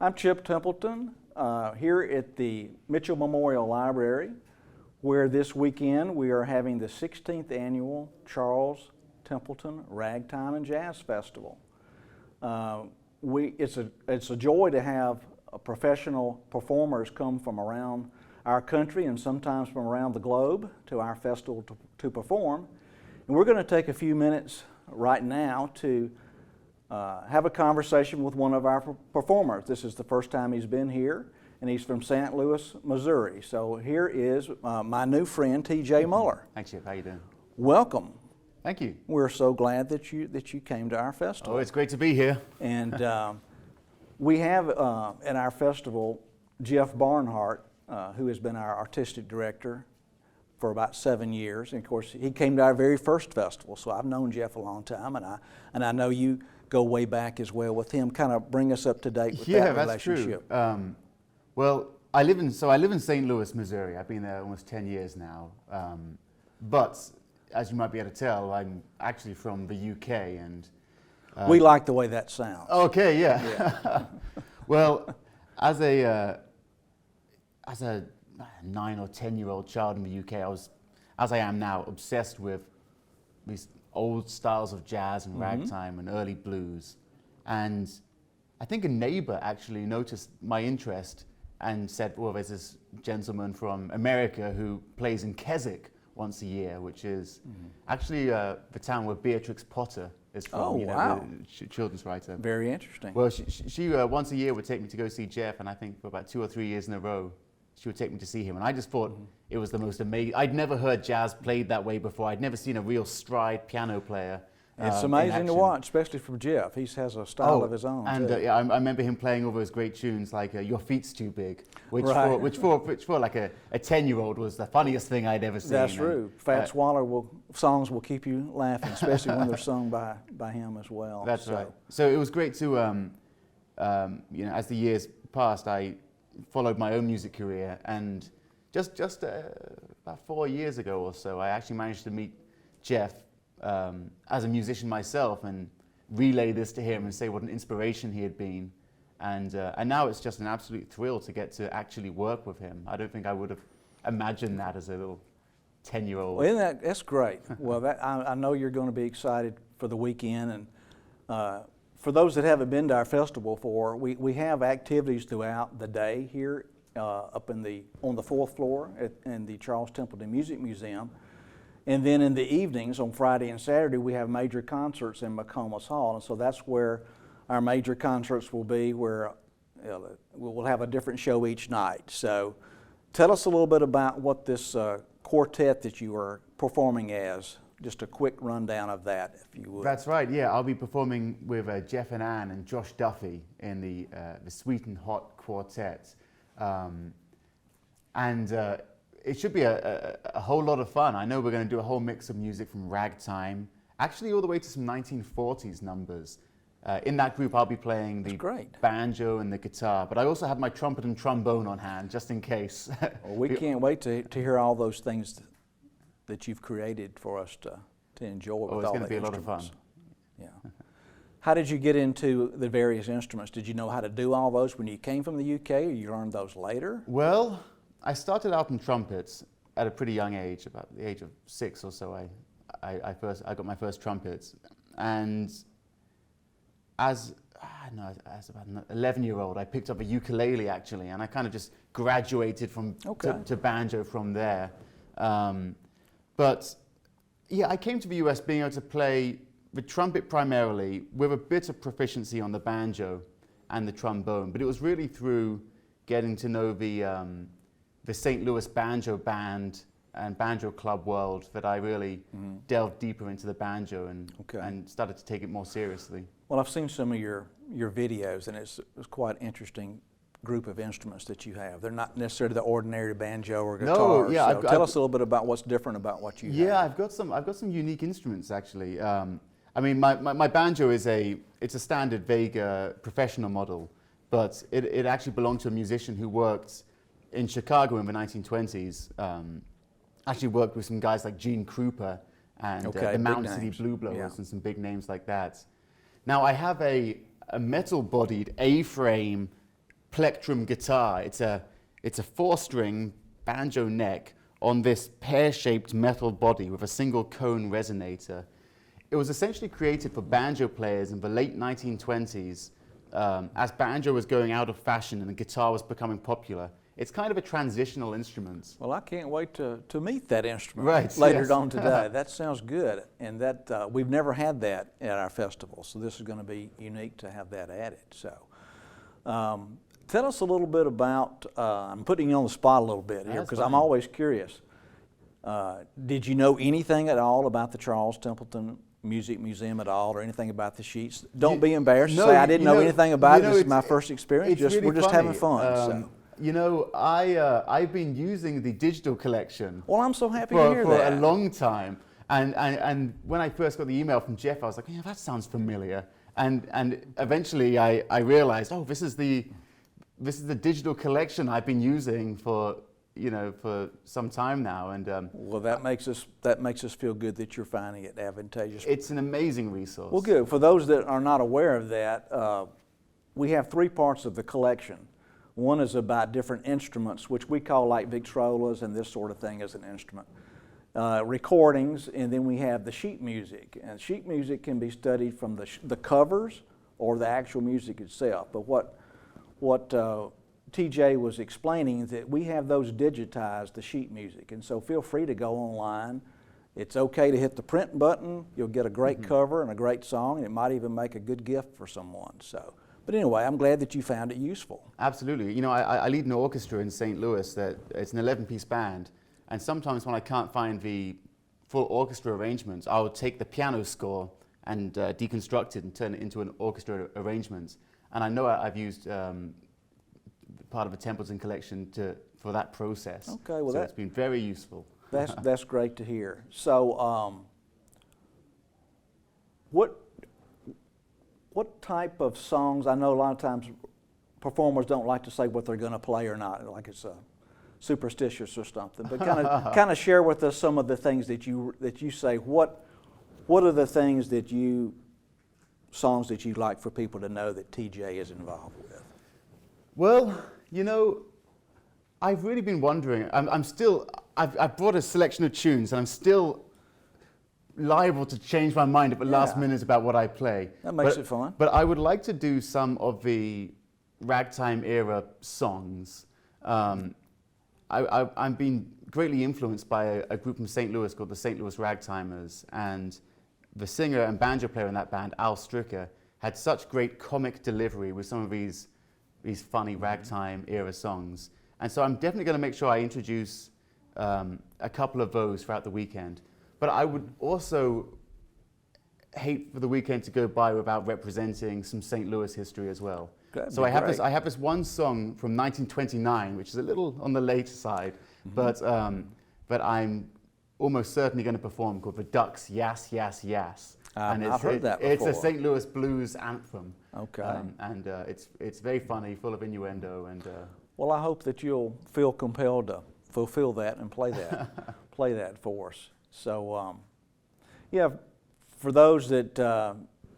I'm Chip Templeton here at the Mitchell Memorial Library, where this weekend we are having the 16th annual Charles Templeton Ragtime and Jazz Festival. It's a joy to have professional performers come from around our country and sometimes from around the globe to our festival to perform. And we're going to take a few minutes right now to have a conversation with one of our performers. This is the first time he's been here, and he's from St. Louis, Missouri. So here is my new friend, T.J. Müller. Thanks, Chip. How you doing? Welcome. Thank you. We're so glad that you came to our festival. Oh, it's great to be here. And we have at our festival Jeff Barnhart, who has been our artistic director for about 7 years. And of course, he came to our very first festival, so I've known Jeff a long time, and I know you go way back as well with him. Kind of bring us up to date with that relationship. Yeah, that's true. Well, I live in St. Louis, Missouri. I've been there almost 10 years now. But as you might be able to tell, I'm actually from the UK, and we like the way that sounds. Okay, yeah. Well, as a 9 or 10-year-old child in the UK, I was, as I am now, obsessed with these old styles of jazz and ragtime and early blues. And I think a neighbor actually noticed my interest and said, well, there's this gentleman from America who plays in Keswick once a year, which is actually the town where Beatrix Potter is from. Oh, wow. The children's writer. Very interesting. Well, she once a year would take me to go see Jeff, and I think for about 2 or 3 years in a row, she would take me to see him. And I just thought it was the most amazing. I'd never heard jazz played that way before. I'd never seen a real stride piano player. It's amazing to watch, especially from Jeff. He has a style of his own. And yeah, I remember him playing over his great tunes like "Your Feet's Too Big," which for like a 10-year-old was the funniest thing I'd ever seen. That's true. Fats Waller songs will keep you laughing, especially when they're sung by him as well. That's right. So it was great to, as the years passed, I followed my own music career, and just about 4 years ago or so, I actually managed to meet Jeff as a musician myself and relay this to him and say what an inspiration he had been. And now it's just an absolute thrill to get to actually work with him. I don't think I would have imagined that as a little 10-year-old. Well, that's great. Well, I know you're going to be excited for the weekend. And for those that haven't been to our festival before, we have activities throughout the day here up on the 4th floor in the Charles Templeton Music Museum. And then in the evenings, on Friday and Saturday, we have major concerts in McComas Hall. And so that's where our major concerts will be, where we'll have a different show each night. So tell us a little bit about what this quartet that you are performing as. Just a quick rundown of that, if you would. That's right, yeah. I'll be performing with Jeff and Ann and Josh Duffy in the Sweet and Hot Quartet. It should be a whole lot of fun. I know we're going to do a whole mix of music from ragtime, actually all the way to some 1940s numbers. In that group, I'll be playing the banjo and the guitar, but I also have my trumpet and trombone on hand, just in case. Well, we can't wait to hear all those things that you've created for us to enjoy with all the instruments. It's going to be a lot of fun. Yeah. How did you get into the various instruments? Did you know how to do all those when you came from the UK, or you learned those later? Well, I started out in trumpets at a pretty young age, about the age of 6 or so. I got my first trumpets, and as about an 11-year-old, I picked up a ukulele actually, and I kind of just graduated to banjo from there. But yeah, I came to the US being able to play the trumpet primarily, with a bit of proficiency on the banjo and the trombone. But it was really through getting to know the St. Louis banjo band and banjo club world that I really delved deeper into the banjo and started to take it more seriously. Well, I've seen some of your videos, and it's quite interesting group of instruments that you have. They're not necessarily the ordinary banjo or guitar. No, yeah. So tell us a little bit about what's different about what you have. Yeah, I've got some unique instruments actually. I mean, my banjo is it's a standard Vega professional model, but it actually belonged to a musician who worked in Chicago in the 1920s. Actually worked with some guys like Gene Krupa and the Mountain City Blue Blowers and some big names like that. Now I have a metal-bodied A-frame plectrum guitar. It's a 4-string banjo neck on this pear-shaped metal body with a single cone resonator. It was essentially created for banjo players in the late 1920s as banjo was going out of fashion and the guitar was becoming popular. It's kind of a transitional instrument. Well, I can't wait to meet that instrument Later yes. on today. That sounds good, and that we've never had that at our festival, so this is going to be unique to have that added. So, tell us a little bit about. I'm putting you on the spot a little bit here because I'm always curious. Did you know anything at all about the Charles Templeton Music Museum at all, or anything about the sheets? Don't be embarrassed to say I didn't know anything about it. This is my first experience. Really we're just having fun. So. You know, I've been using the digital collection. Well, I'm so happy to hear that. For a long time, and when I first got the email from Jeff, I was like, yeah, that sounds familiar. And eventually, I realized, oh, this is the digital collection I've been using for some time now. And well, that makes us feel good that you're finding it advantageous. It's an amazing resource. Well, good. For those that are not aware of that, we have 3 parts of the collection. One is about different instruments, which we call like Victrolas and this sort of thing as an instrument. Recordings, and then we have the sheet music. And sheet music can be studied from the covers or the actual music itself. But what TJ was explaining is that we have those digitized, the sheet music. And so feel free to go online. It's okay to hit the print button. You'll get a great cover and a great song, and it might even make a good gift for someone. So. But anyway, I'm glad that you found it useful. Absolutely. You know, I lead an orchestra in St. Louis that it's an 11-piece band, and sometimes when I can't find the full orchestra arrangements, I'll take the piano score and deconstruct it and turn it into an orchestra arrangement. And I know I've used part of the Templeton collection for that process. Okay, well so it's been very useful. That's great to hear. So, what type of songs? I know a lot of times performers don't like to say what they're going to play or not, like it's superstitious or something. But kind of share with us some of the things that you say. What are the things songs that you'd like for people to know that TJ is involved with? Well, you know, I've really been wondering. I've brought a selection of tunes, and I'm still liable to change my mind at the last minute about what I play. That makes it fun. But I would like to do some of the Ragtime era songs. I'm being greatly influenced by a group from St. Louis called the St. Louis Ragtimers, and the singer and banjo player in that band, Al Stricker, had such great comic delivery with some of these funny Ragtime era songs. And so I'm definitely going to make sure I introduce a couple of those throughout the weekend. But I would also hate for the weekend to go by without representing some St. Louis history as well. So I have this one song from 1929, which is a little on the later side, but I'm almost certainly going to perform, called The Ducks Yas Yas Yas. And I've heard that before. It's a St. Louis blues anthem. Okay. And it's very funny, full of innuendo. And well, I hope that you'll feel compelled to fulfill that and play that for us. So, yeah, for those that,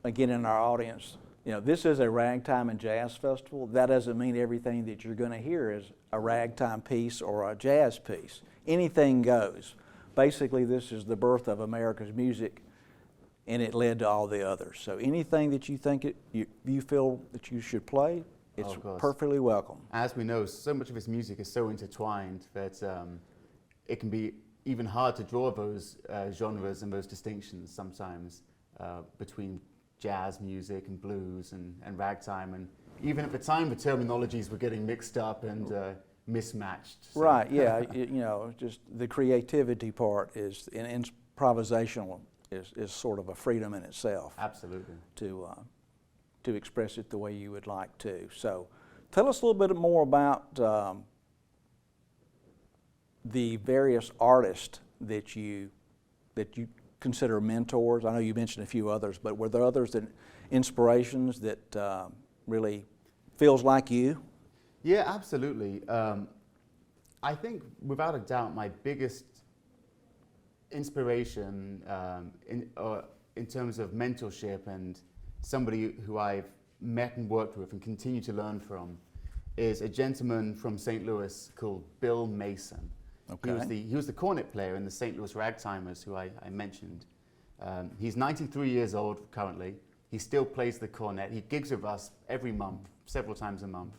again, in our audience, this is a ragtime and jazz festival. That doesn't mean everything that you're going to hear is a ragtime piece or a jazz piece. Anything goes. Basically, this is the birth of America's music, and it led to all the others. So anything that you think you feel that you should play, it's perfectly welcome. As we know, so much of this music is so intertwined that it can be even hard to draw those genres and those distinctions sometimes between jazz music and blues and ragtime. And even at the time, the terminologies were getting mixed up and mismatched. So. Right, yeah. Just the creativity part is, in improvisational, is sort of a freedom in itself. Absolutely. To express it the way you would like to. So tell us a little bit more about the various artists that you consider mentors. I know you mentioned a few others, but were there others that inspirations that really feels like you? Yeah, absolutely. I think without a doubt my biggest inspiration in terms of mentorship and somebody who I've met and worked with and continue to learn from is a gentleman from St. Louis called Bill Mason. Okay. He was the cornet player in the St. Louis Ragtimers, who I mentioned. He's 93 years old currently. He still plays the cornet. He gigs with us every month, several times a month.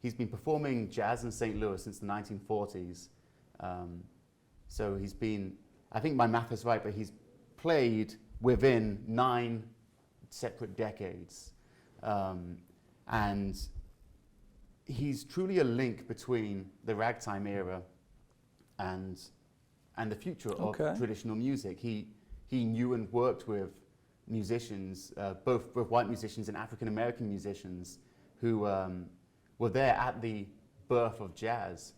He's been performing jazz in St. Louis since the 1940s. So he's been, I think my math is right, but he's played within 9 separate decades. And he's truly a link between the ragtime era and the future of traditional music. He knew and worked with musicians, both white musicians and African American musicians, who were there at the birth of jazz,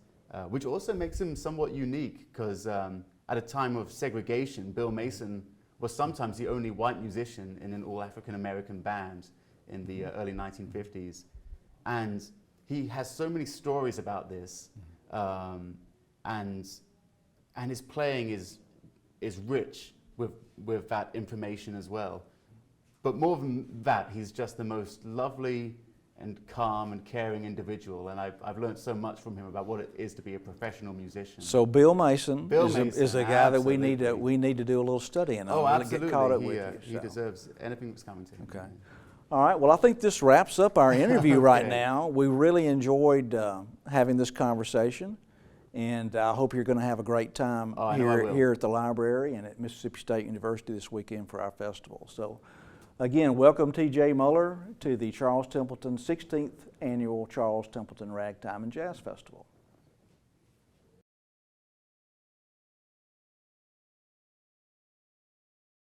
which also makes him somewhat unique, because at a time of segregation, Bill Mason was sometimes the only white musician in an all African American band in the early 1950s. And he has so many stories about this, and his playing is rich with that information as well. But more than that, he's just the most lovely and calm and caring individual, and I've learned so much from him about what it is to be a professional musician. So Bill Mason, is a guy that we absolutely. need to do a little studying on. Oh, really absolutely. Get caught up He, with you. he So. deserves anything that's coming to him. Okay. All right. Well, I think this wraps up our interview right now. We really enjoyed having this conversation, and I hope you're going to have a great time here at the library and at Mississippi State University this weekend for our festival. So, again, welcome T.J. Müller to the Charles Templeton 16th Annual Charles Templeton Ragtime and Jazz Festival.